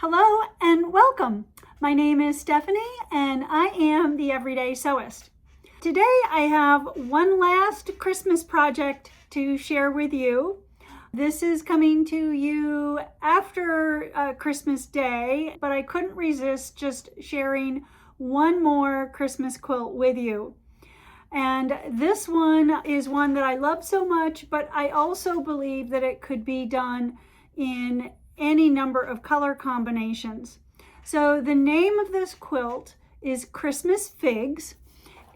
Hello and welcome. My name is Stephanie and I am the Everyday Sewist. Today I have one last Christmas project to share with you. This is coming to you after Christmas Day, but I couldn't resist just sharing one more Christmas quilt with you. And this one is one that I love so much, but I also believe that it could be done in any number of color combinations. So the name of this quilt is Christmas Figs,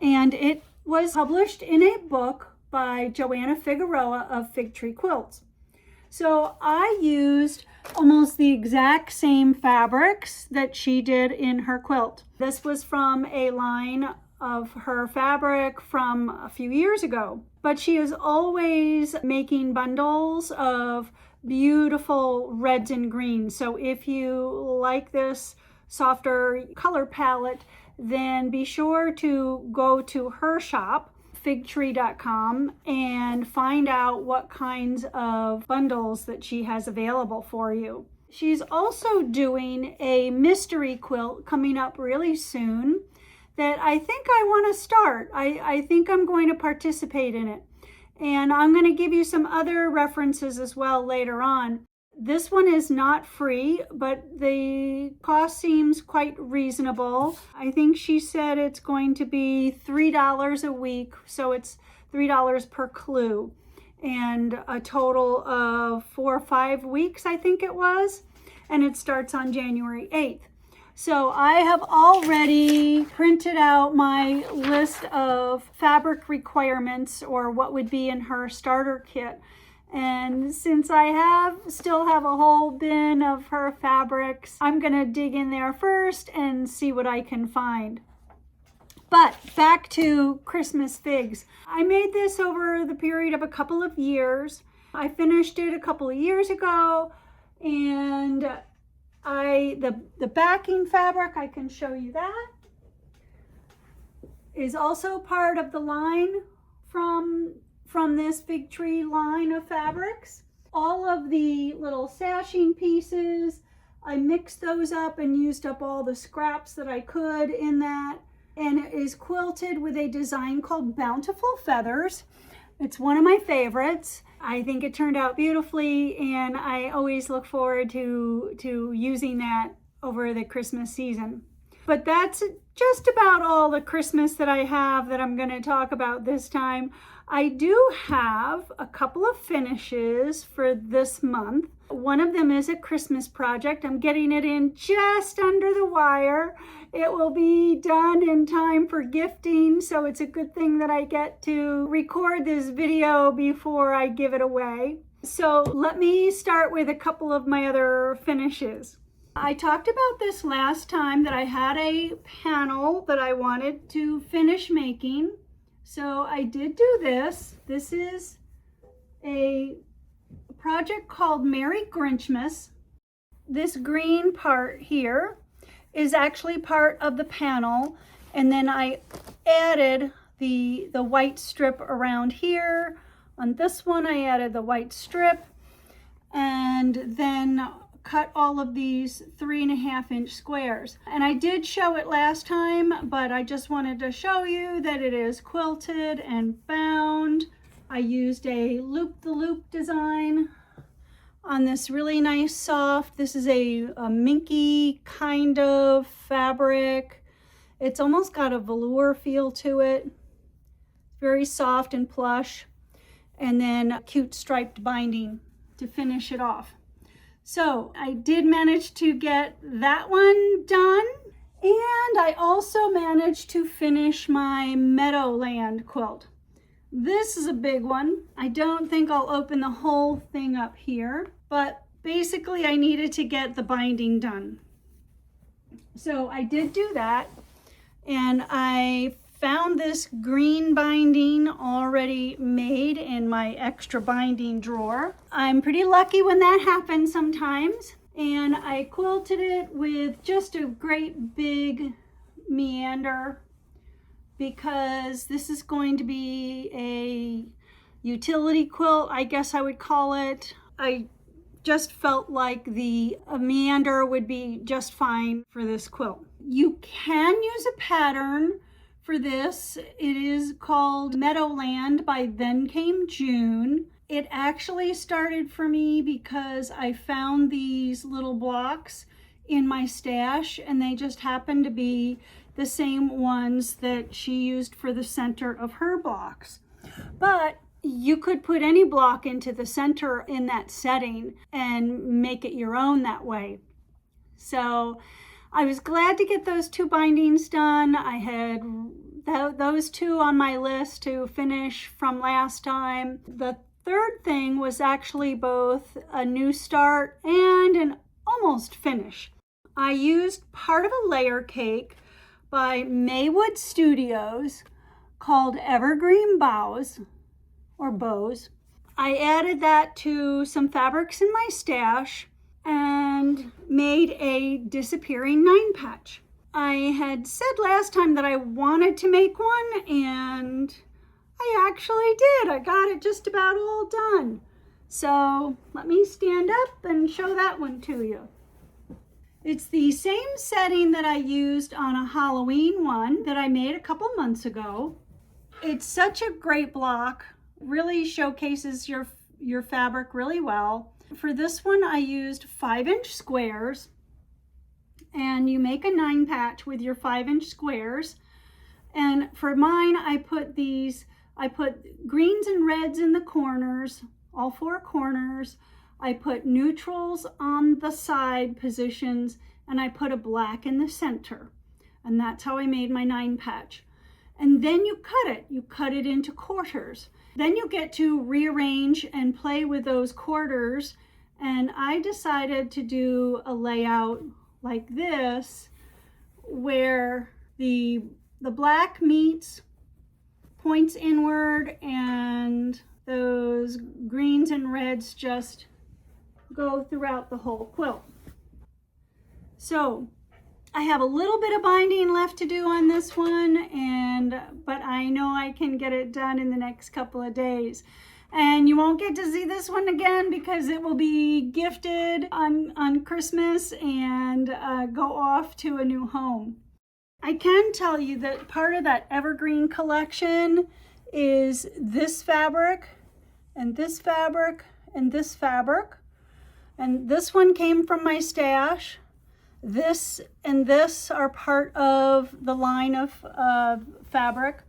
and it was published in a book by Joanna Figueroa of Fig Tree Quilts. So I used almost the exact same fabrics that she did in her quilt. This was from a line of her fabric from a few years ago, but she is always making bundles of beautiful reds and greens. So if you like this softer color palette, then be sure to go to her shop, figtree.com, and find out what kinds of bundles that she has available for you. She's also doing a mystery quilt coming up really soon that I think I want to start. I think I'm going to participate in it. And I'm going to give you some other references as well later on. This one is not free, but the cost seems quite reasonable. I think she said it's going to be $3 a week, so it's $3 per clue, and a total of 4 or 5 weeks, I think it was, and it starts on January 8th. So I have already printed out my list of fabric requirements, or what would be in her starter kit. And since I still have a whole bin of her fabrics, I'm gonna dig in there first and see what I can find. But back to Christmas Figs. I made this over the period of a couple of years. I finished it a couple of years ago, and the backing fabric, I can show you that, is also part of the line from this Fig Tree line of fabrics. All of the little sashing pieces, I mixed those up and used up all the scraps that I could in that, and it is quilted with a design called Bountiful Feathers. It's one of my favorites. I think it turned out beautifully, and I always look forward to using that over the Christmas season. But that's just about all the Christmas that I have that I'm going to talk about this time. I do have a couple of finishes for this month. One of them is a Christmas project. I'm getting it in just under the wire. It will be done in time for gifting, so it's a good thing that I get to record this video before I give it away. So let me start with a couple of my other finishes. I talked about this last time, that I had a panel that I wanted to finish making. So I did do this. This is a project called Merry Grinchmas. This green part here is actually part of the panel, and then I added the white strip around here. On this one I added the white strip, and then cut all of these 3.5-inch squares. And I did show it last time, but I just wanted to show you that it is quilted and bound. I used a loop-the-loop design on this really nice soft, this is a minky kind of fabric. It's almost got a velour feel to it. Very soft and plush. And then cute striped binding to finish it off. So I did manage to get that one done, and I also managed to finish my Meadowland quilt. This is a big one. I don't think I'll open the whole thing up here, but basically I needed to get the binding done. So I did do that, and I found this green binding already made in my extra binding drawer. I'm pretty lucky when that happens sometimes. And I quilted it with just a great big meander, because this is going to be a utility quilt, I guess I would call it. I just felt like the meander would be just fine for this quilt. You can use a pattern for this. It is called Meadowland by Then Came June. It actually started for me because I found these little blocks in my stash, and they just happened to be the same ones that she used for the center of her blocks. But you could put any block into the center in that setting and make it your own that way. So I was glad to get those 2 bindings done. I had those 2 on my list to finish from last time. The third thing was actually both a new start and an almost finish. I used part of a layer cake by Maywood Studios called Evergreen Bows, or Bows. I added that to some fabrics in my stash and made a disappearing 9-patch. I had said last time that I wanted to make one, and I actually did. I got it just about all done. So let me stand up and show that one to you. It's the same setting that I used on a Halloween one that I made a couple months ago. It's such a great block, really showcases your fabric really well. For this one, I used 5-inch squares, and you make a 9-patch with your 5-inch squares. And for mine, I put greens and reds in the corners, all 4 corners. I put neutrals on the side positions, and I put a black in the center. And that's how I made my 9-patch. And then you cut it into quarters. Then you get to rearrange and play with those quarters. And I decided to do a layout like this, where the black meets, points inward, and those greens and reds just go throughout the whole quilt. So I have a little bit of binding left to do on this one, but I know I can get it done in the next couple of days. And you won't get to see this one again because it will be gifted on Christmas and go off to a new home. I can tell you that part of that Evergreen collection is this fabric and this fabric and this fabric. And this one came from my stash. This and this are part of the line of fabric.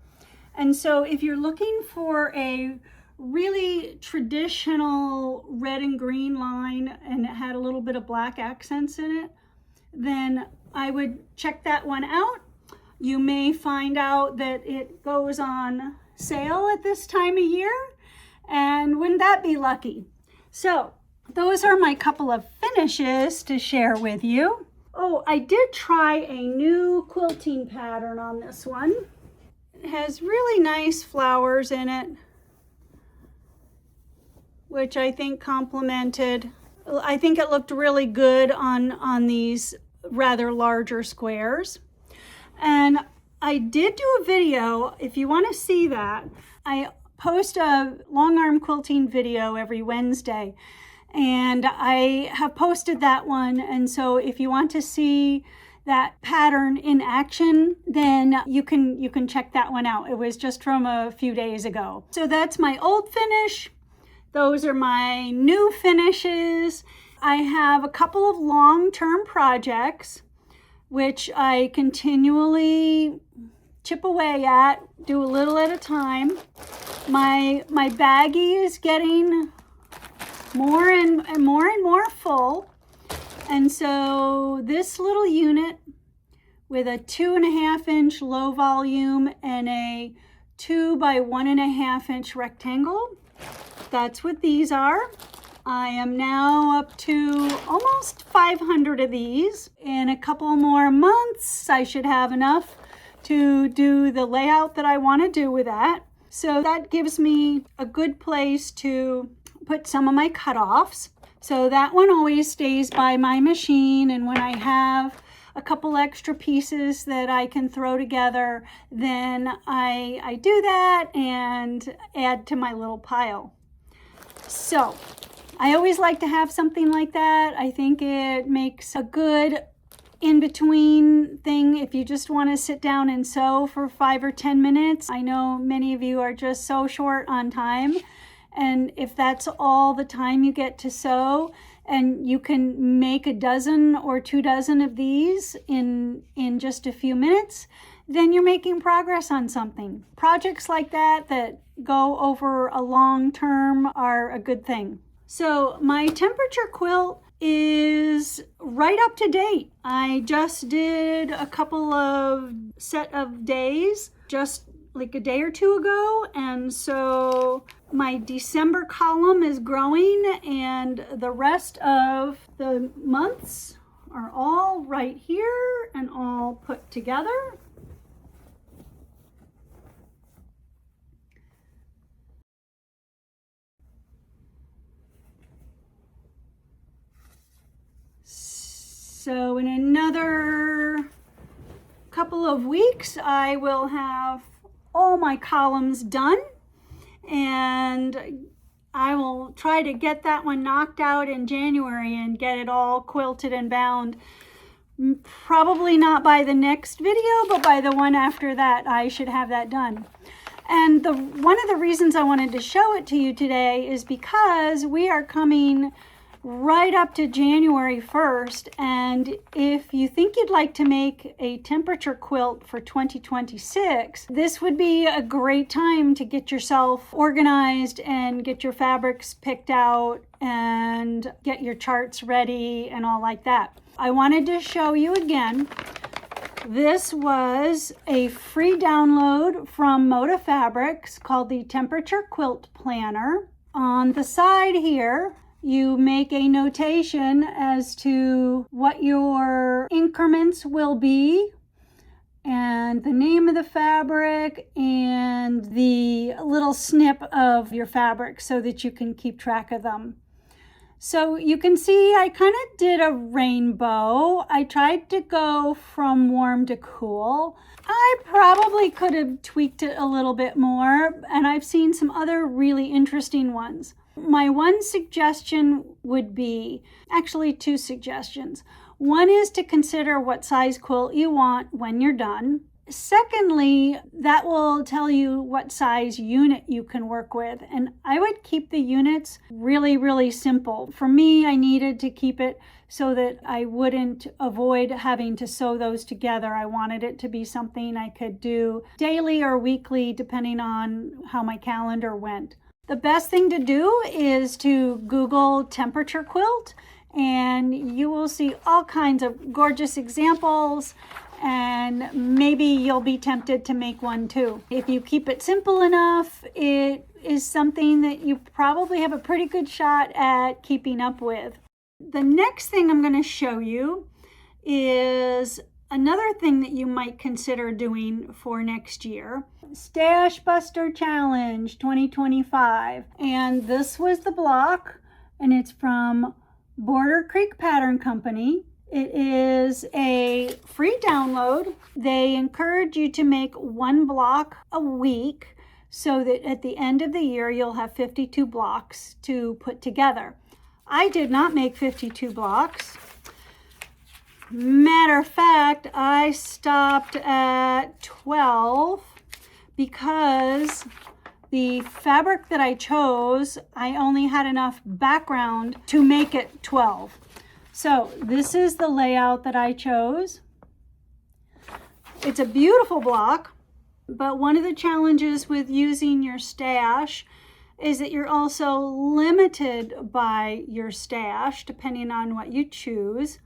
And so if you're looking for a really traditional red and green line and it had a little bit of black accents in it, then I would check that one out. You may find out that it goes on sale at this time of year, and wouldn't that be lucky? So those are my couple of finishes to share with you. Oh, I did try a new quilting pattern on this one. It has really nice flowers in it, which I think complemented. I think it looked really good on these rather larger squares. And I did do a video, if you want to see that. I post a long arm quilting video every Wednesday, and I have posted that one. And so if you want to see that pattern in action, then you can check that one out. It was just from a few days ago. So that's my old finish. Those are my new finishes. I have a couple of long-term projects which I continually chip away at, do a little at a time. My baggie is getting more and more full. And so this little unit with a 2.5-inch low volume and a 2 by 1.5-inch rectangle, that's what these are. I am now up to almost 500 of these. In a couple more months, I should have enough to do the layout that I want to do with that. So that gives me a good place to put some of my cutoffs. So that one always stays by my machine, and when I have a couple extra pieces that I can throw together, then I do that and add to my little pile. So I always like to have something like that. I think it makes a good in-between thing if you just want to sit down and sew for 5 or 10 minutes. I know many of you are just so short on time, and if that's all the time you get to sew and you can make a dozen or 2 dozen of these in just a few minutes, then you're making progress on something. Projects like that that go over a long term are a good thing. So my temperature quilt is right up to date. I just did a couple of set of days, just like a day or two ago, and so my December column is growing, and the rest of the months are all right here and all put together. So in another couple of weeks, I will have all my columns done, and I will try to get that one knocked out in January and get it all quilted and bound. Probably not by the next video, but by the one after that, I should have that done. And one of the reasons I wanted to show it to you today is because we are coming right up to January 1st, and if you think you'd like to make a temperature quilt for 2026, this would be a great time to get yourself organized and get your fabrics picked out and get your charts ready and all like that. I wanted to show you again. This was a free download from Moda Fabrics called the Temperature Quilt Planner. On the side here, you make a notation as to what your increments will be and the name of the fabric and the little snip of your fabric so that you can keep track of them. So you can see I kind of did a rainbow. I tried to go from warm to cool. I probably could have tweaked it a little bit more, and I've seen some other really interesting ones. My one suggestion would be, actually 2 suggestions. One is to consider what size quilt you want when you're done. Secondly, that will tell you what size unit you can work with. And I would keep the units really, really simple. For me, I needed to keep it so that I wouldn't avoid having to sew those together. I wanted it to be something I could do daily or weekly, depending on how my calendar went. The best thing to do is to Google temperature quilt, and you will see all kinds of gorgeous examples, and maybe you'll be tempted to make one too. If you keep it simple enough, it is something that you probably have a pretty good shot at keeping up with. The next thing I'm going to show you is another thing that you might consider doing for next year. Stashbuster Challenge 2025. And this was the block, and it's from Border Creek Pattern Company. It is a free download. They encourage you to make 1 block a week so that at the end of the year you'll have 52 blocks to put together. I did not make 52 blocks. Matter of fact, I stopped at 12 because the fabric that I chose, I only had enough background to make it 12. So this is the layout that I chose. It's a beautiful block, but one of the challenges with using your stash is that you're also limited by your stash depending on what you choose.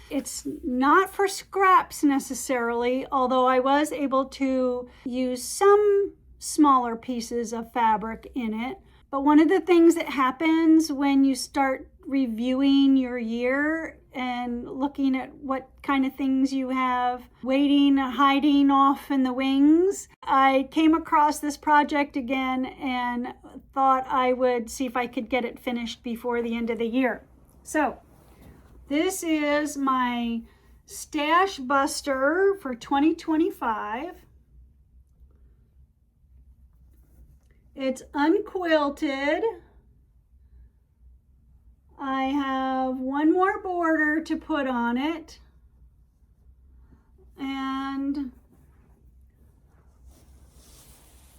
It's not for scraps necessarily, although I was able to use some smaller pieces of fabric in it. But one of the things that happens when you start reviewing your year and looking at what kind of things you have waiting, hiding off in the wings, I came across this project again and thought I would see if I could get it finished before the end of the year. So this is my Stashbuster for 2025. It's unquilted. one more border to put on it. And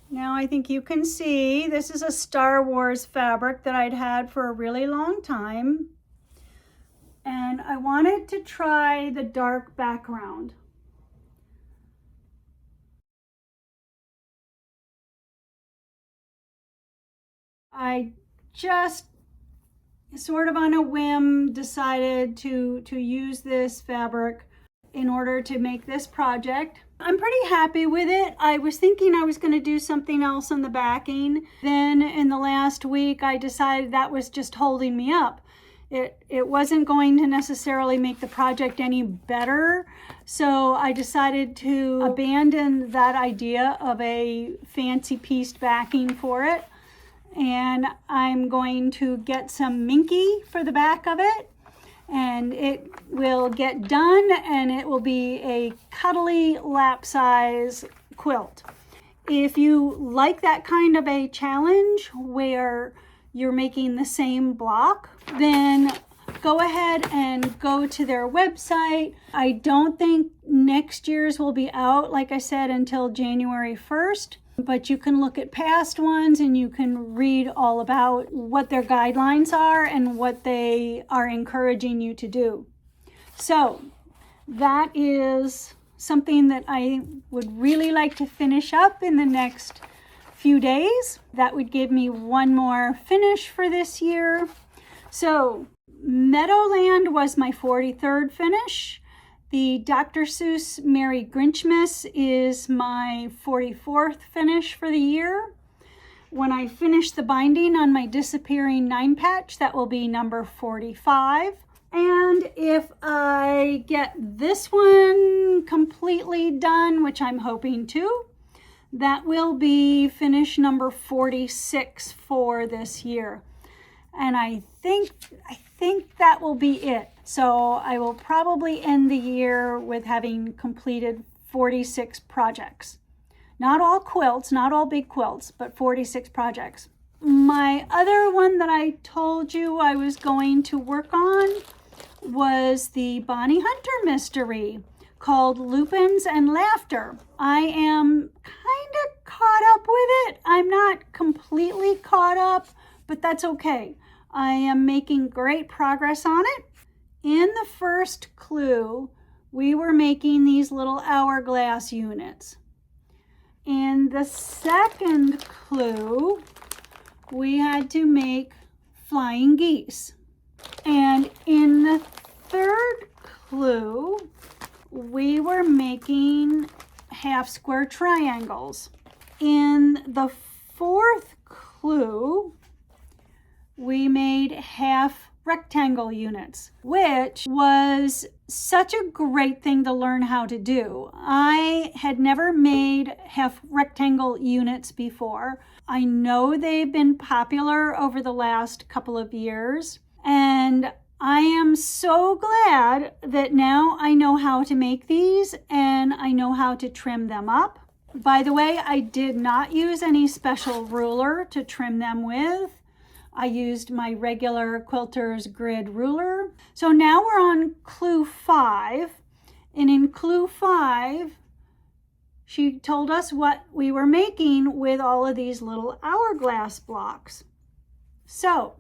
now I think you can see this is a Star Wars fabric that I'd had for a really long time. And I wanted to try the dark background. I just sort of on a whim decided to use this fabric in order to make this project. I'm pretty happy with it. I was thinking I was going to do something else on the backing. Then in the last week, I decided that was just holding me up. It wasn't going to necessarily make the project any better. So I decided to abandon that idea of a fancy pieced backing for it. And I'm going to get some minky for the back of it, and it will get done, and it will be a cuddly lap size quilt. If you like that kind of a challenge where you're making the same block, then go ahead and go to their website. I don't think next year's will be out, like I said, until January 1st. But you can look at past ones and you can read all about what their guidelines are and what they are encouraging you to do. So that is something that I would really like to finish up in the next few days. That would give me one more finish for this year. So Meadowland was my 43rd finish. The Dr. Seuss Merry Grinchmas is my 44th finish for the year. When I finish the binding on my Disappearing 9-patch, that will be number 45. And if I get this one completely done, which I'm hoping to, that will be finish number 46 for this year. And I think that will be it. So I will probably end the year with having completed 46 projects. Not all quilts, not all big quilts, but 46 projects. My other one that I told you I was going to work on was the Bonnie Hunter mystery called Lupins and Laughter. I am kind of caught up with it. I'm not completely caught up, but that's okay. I am making great progress on it. In the first clue, we were making these little hourglass units. In the second clue, we had to make flying geese. And in the third clue, we were making half square triangles. In the fourth clue, we made half rectangle units, which was such a great thing to learn how to do. I had never made half rectangle units before. I know they've been popular over the last couple of years, and I am so glad that now I know how to make these and I know how to trim them up. By the way, I did not use any special ruler to trim them with. I used my regular quilter's grid ruler. So now we're on clue 5. And in clue 5, she told us what we were making with all of these little hourglass blocks. So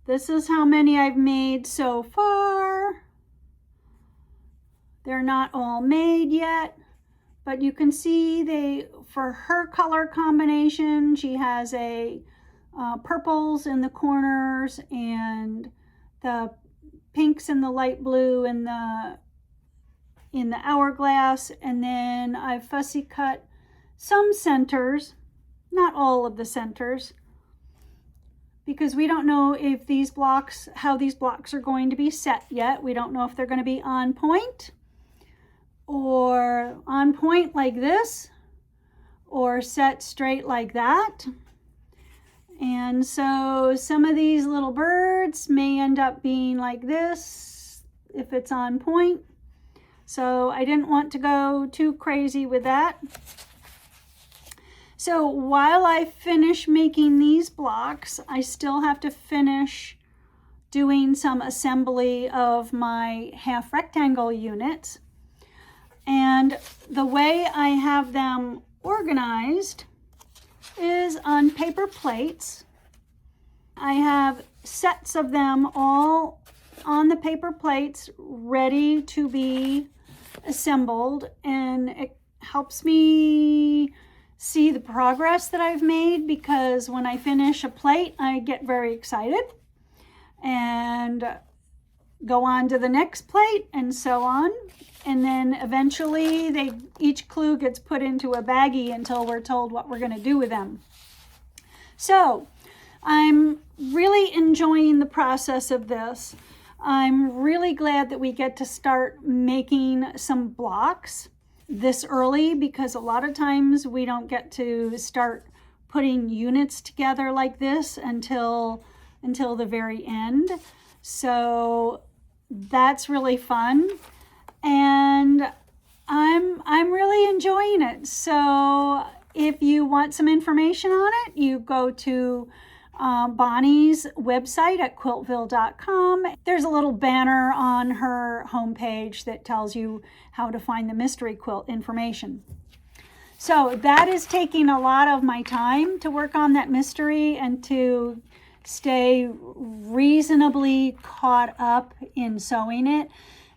this is how many I've made so far. They're not all made yet, but you can see for her color combination, she has a purples in the corners and the pinks and the light blue in the hourglass, and then I've fussy cut some centers, not all of the centers, because we don't know if how these blocks are going to be set yet. We don't know if they're going to be on point or on point like this or set straight like that. And so some of these little birds may end up being like this if it's on point. So I didn't want to go too crazy with that. So while I finish making these blocks, I still have to finish doing some assembly of my half rectangle units. And the way I have them organized is on paper plates. I have sets of them all on the paper plates ready to be assembled, and it helps me see the progress that I've made, because when I finish a plate I get very excited and go on to the next plate and so on, and then eventually each clue gets put into a baggie until we're told what we're going to do with them. So I'm really enjoying the process of this. I'm really glad that we get to start making some blocks this early, because a lot of times we don't get to start putting units together like this until the very end. So that's really fun, and I'm really enjoying it. So if you want some information on it, you go to Bonnie's website at quiltville.com. There's a little banner on her homepage that tells you how to find the mystery quilt information. So that is taking a lot of my time to work on that mystery and to stay reasonably caught up in sewing it.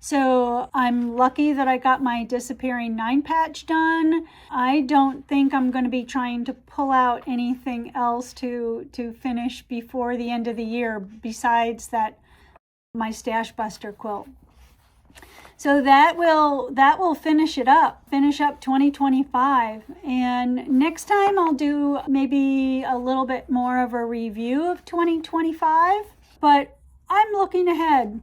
So I'm lucky that I got my disappearing 9-patch done. I don't think I'm going to be trying to pull out anything else to finish before the end of the year besides that my Stashbuster quilt. So that will finish up 2025. And next time I'll do maybe a little bit more of a review of 2025, but I'm looking ahead.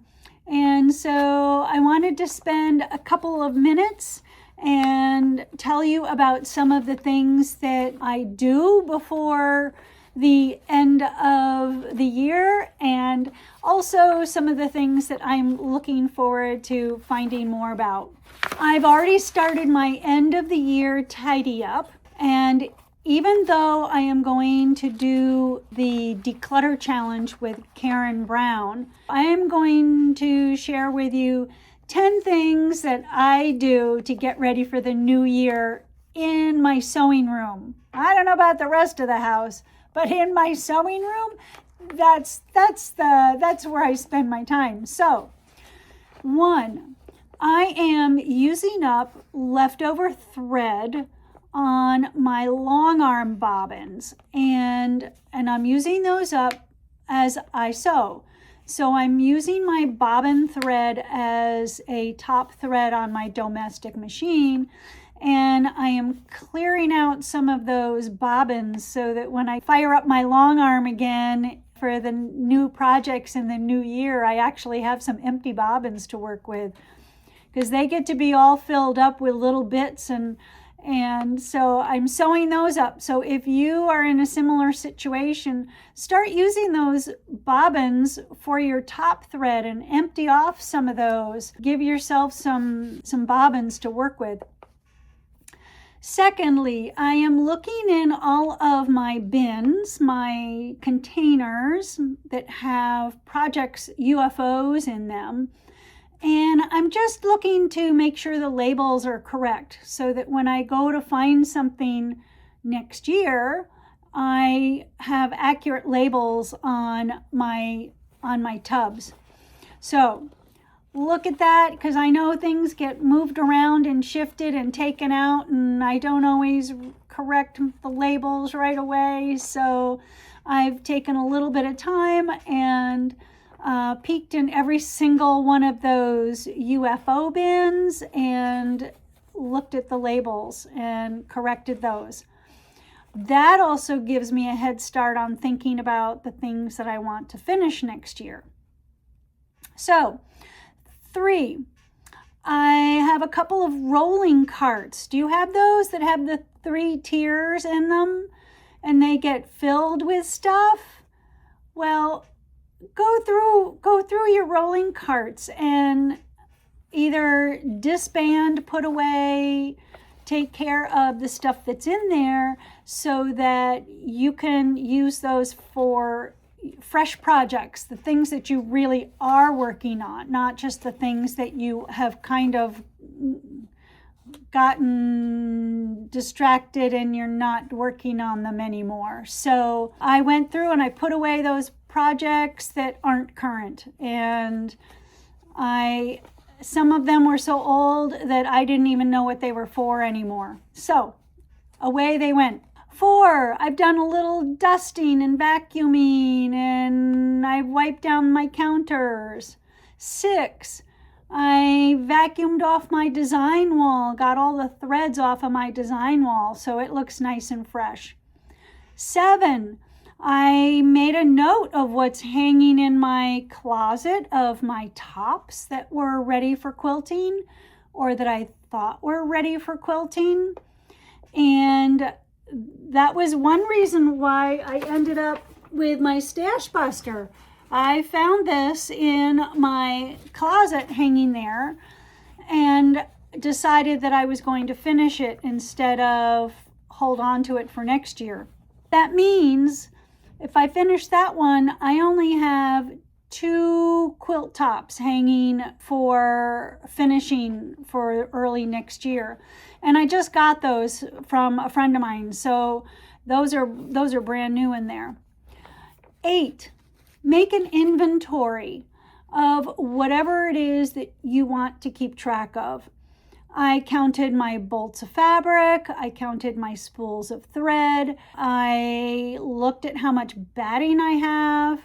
And so I wanted to spend a couple of minutes and tell you about some of the things that I do before the end of the year, and also some of the things that I'm looking forward to finding more about. I've already started my end of the year tidy up, and even though I am going to do the declutter challenge with Karen Brown, I am going to share with you 10 things that I do to get ready for the new year in my sewing room. I don't know about the rest of the house, but in my sewing room, that's where I spend my time. So, 1, I am using up leftover thread on my long arm bobbins, and I'm using those up as I sew. So I'm using my bobbin thread as a top thread on my domestic machine, and I am clearing out some of those bobbins so that when I fire up my long arm again for the new projects in the new year, I actually have some empty bobbins to work with, because they get to be all filled up with little bits, and so I'm sewing those up. So if you are in a similar situation, start using those bobbins for your top thread and empty off some of those. Give yourself some bobbins to work with. Secondly, I am looking in all of my bins, my containers that have projects UFOs in them. And I'm just looking to make sure the labels are correct so that when I go to find something next year, I have accurate labels on my tubs. So look at that, because I know things get moved around and shifted and taken out, and I don't always correct the labels right away. So I've taken a little bit of time and peeked in every single one of those UFO bins and looked at the labels and corrected those. That also gives me a head start on thinking about the things that I want to finish next year. So, 3, I have a couple of rolling carts. Do you have those that have the 3 tiers in them and they get filled with stuff? Well, go through your rolling carts and either disband, put away, take care of the stuff that's in there so that you can use those for fresh projects, the things that you really are working on, not just the things that you have kind of gotten distracted and you're not working on them anymore. So I went through and I put away those projects that aren't current, and some of them were so old that I didn't even know what they were for anymore. So away they went. 4, I've done a little dusting and vacuuming, and I've wiped down my counters. 6, I vacuumed off my design wall, got all the threads off of my design wall so it looks nice and fresh. 7, I made a note of what's hanging in my closet of my tops that were ready for quilting, or that I thought were ready for quilting. And that was one reason why I ended up with my Stashbuster. I found this in my closet hanging there and decided that I was going to finish it instead of hold on to it for next year. That means if I finish that one, I only have 2 quilt tops hanging for finishing for early next year. And I just got those from a friend of mine, so those are brand new in there. 8, make an inventory of whatever it is that you want to keep track of. I counted my bolts of fabric, I counted my spools of thread, I looked at how much batting I have,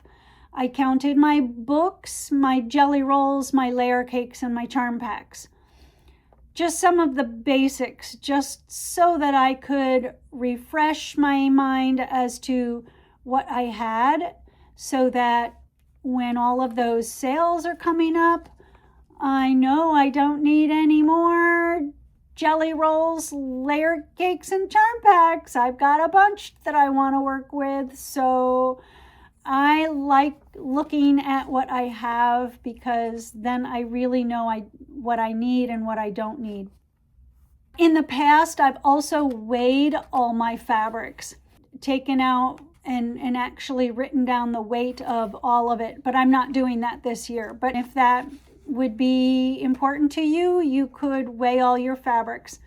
I counted my books, my jelly rolls, my layer cakes, and my charm packs. Just some of the basics, just so that I could refresh my mind as to what I had, so that when all of those sales are coming up, I know I don't need any more jelly rolls, layer cakes, and charm packs. I've got a bunch that I want to work with, so I like looking at what I have, because then I really know what I need and what I don't need. In the past, I've also weighed all my fabrics, taken out and actually written down the weight of all of it, but I'm not doing that this year. But if that would be important to you, you could weigh all your fabrics.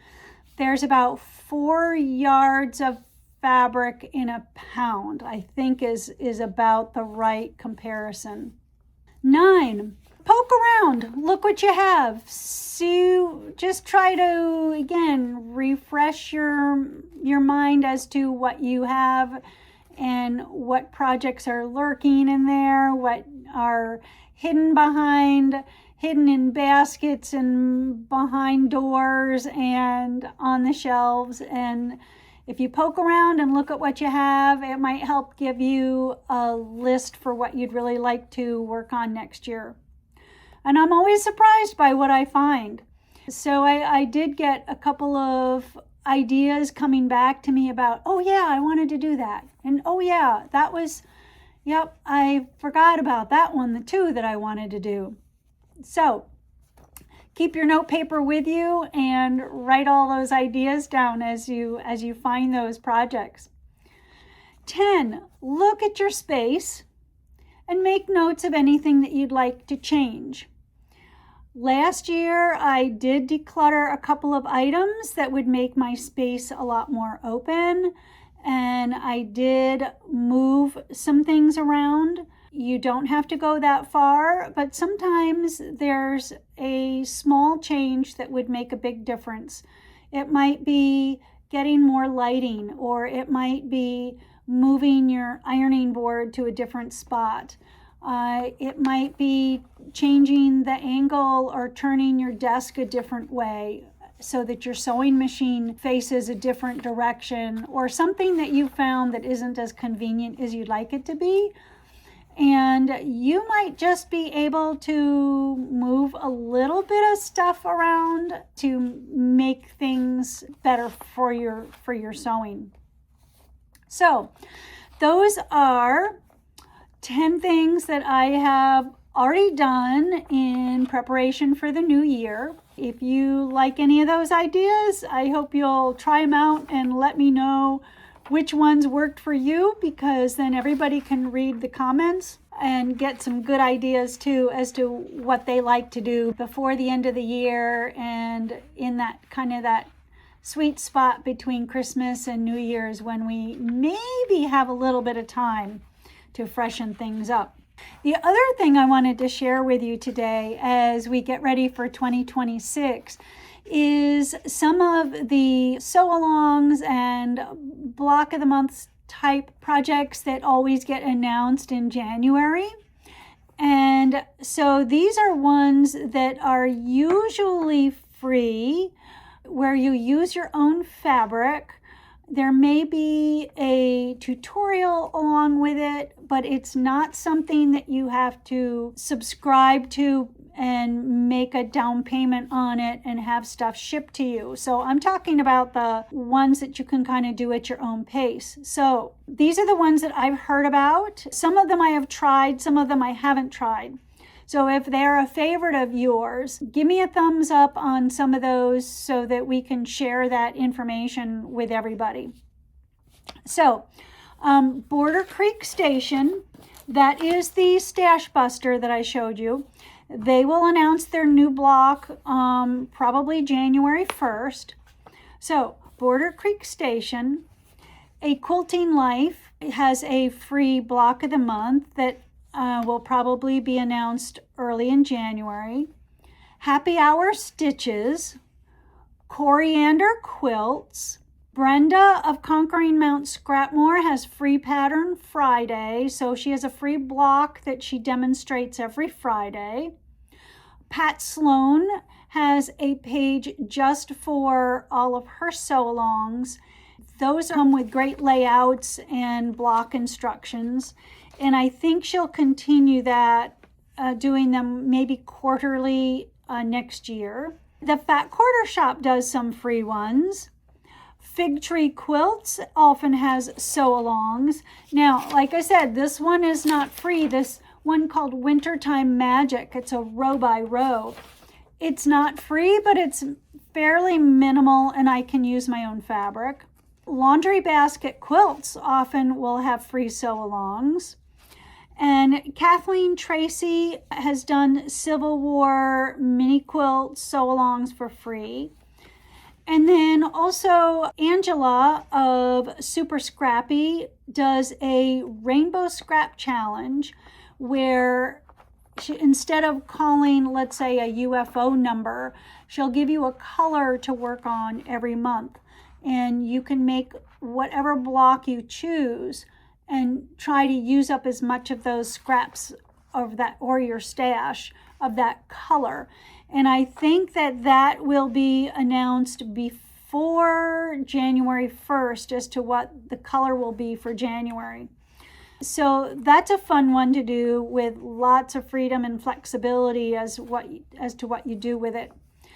There's about 4 yards of fabric in a pound, I think is about the right comparison. 9, poke around, look what you have. See, just try to, again, refresh your mind as to what you have and what projects are lurking in there, what are hidden in baskets and behind doors and on the shelves. And if you poke around and look at what you have, it might help give you a list for what you'd really like to work on next year. And I'm always surprised by what I find. So I did get a couple of ideas coming back to me about, oh yeah, I wanted to do that. And oh yeah, yep, I forgot about that one too that I wanted to do. So keep your note paper with you and write all those ideas down as you find those projects. 10, look at your space and make notes of anything that you'd like to change. Last year, I did declutter a couple of items that would make my space a lot more open, and I did move some things around. You don't have to go that far, but sometimes there's a small change that would make a big difference. It might be getting more lighting, or it might be moving your ironing board to a different spot. It might be changing the angle or turning your desk a different way so that your sewing machine faces a different direction, or something that you found that isn't as convenient as you'd like it to be. And you might just be able to move a little bit of stuff around to make things better for your sewing. So those are 10 things that I have already done in preparation for the new year. If you like any of those ideas, I hope you'll try them out and let me know which ones worked for you, because then everybody can read the comments and get some good ideas too as to what they like to do before the end of the year and in that kind of that sweet spot between Christmas and New Year's when we maybe have a little bit of time to freshen things up. The other thing I wanted to share with you today as we get ready for 2026 is some of the Sewalongs and block of the month type projects that always get announced in January. And so these are ones that are usually free, where you use your own fabric. There may be a tutorial along with it, but it's not something that you have to subscribe to and make a down payment on it and have stuff shipped to you. So I'm talking about the ones that you can kind of do at your own pace. So these are the ones that I've heard about. Some of them I have tried, some of them I haven't tried. So if they're a favorite of yours, give me a thumbs up on some of those so that we can share that information with everybody. So Border Creek Station, that is the Stashbuster that I showed you. They will announce their new block probably January 1st. So Border Creek Station, A Quilting Life has a free block of the month that will probably be announced early in January. Happy Hour Stitches, Coriander Quilts. Brenda of Conquering Mount Scrapmore has free pattern Friday, so she has a free block that she demonstrates every Friday. Pat Sloan has a page just for all of her Sewalongs. Those come with great layouts and block instructions, and I think she'll continue that, doing them maybe quarterly next year. The Fat Quarter Shop does some free ones. Fig Tree Quilts often has Sewalongs. Now, like I said, this one is not free. This one called Wintertime Magic. It's a row by row. It's not free, but it's fairly minimal and I can use my own fabric. Laundry Basket Quilts often will have free Sewalongs. And Kathleen Tracy has done Civil War mini quilt Sewalongs for free. And then also Angela of Super Scrappy does a Rainbow Scrap Challenge where she, instead of calling, let's say, a UFO number, she'll give you a color to work on every month. And you can make whatever block you choose and try to use up as much of those scraps of that, or your stash of that color. And I think that that will be announced before January 1st as to what the color will be for January. So that's a fun one to do with lots of freedom and flexibility as to what you do with it.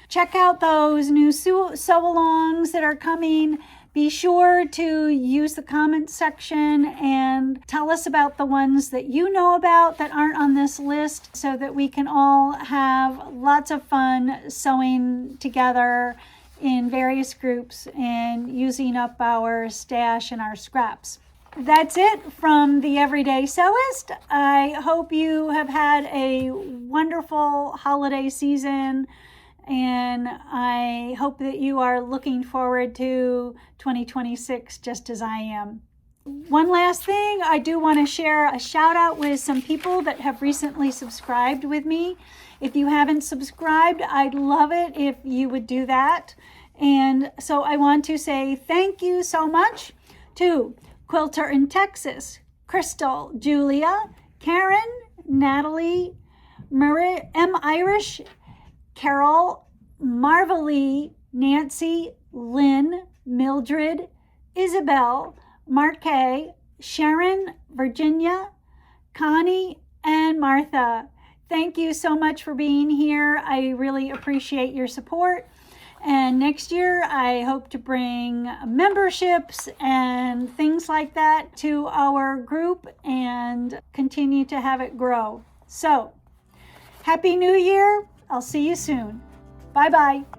Check out those new Sewalongs that are coming. Be sure to use the comment section and tell us about the ones that you know about that aren't on this list so that we can all have lots of fun sewing together in various groups and using up our stash and our scraps. That's it from the Everyday Sewist. I hope you have had a wonderful holiday season, and I hope that you are looking forward to 2026 just as I am. One last thing, I do want to share a shout out with some people that have recently subscribed with me. If you haven't subscribed, I'd love it if you would do that. And so I want to say thank you so much to Quilter in Texas, Crystal, Julia, Karen, Natalie, M. Irish, Carol, Marvalee, Nancy, Lynn, Mildred, Isabel, Marquet, Sharon, Virginia, Connie, and Martha. Thank you so much for being here. I really appreciate your support. And next year, I hope to bring memberships and things like that to our group and continue to have it grow. So, Happy New Year. I'll see you soon. Bye-bye.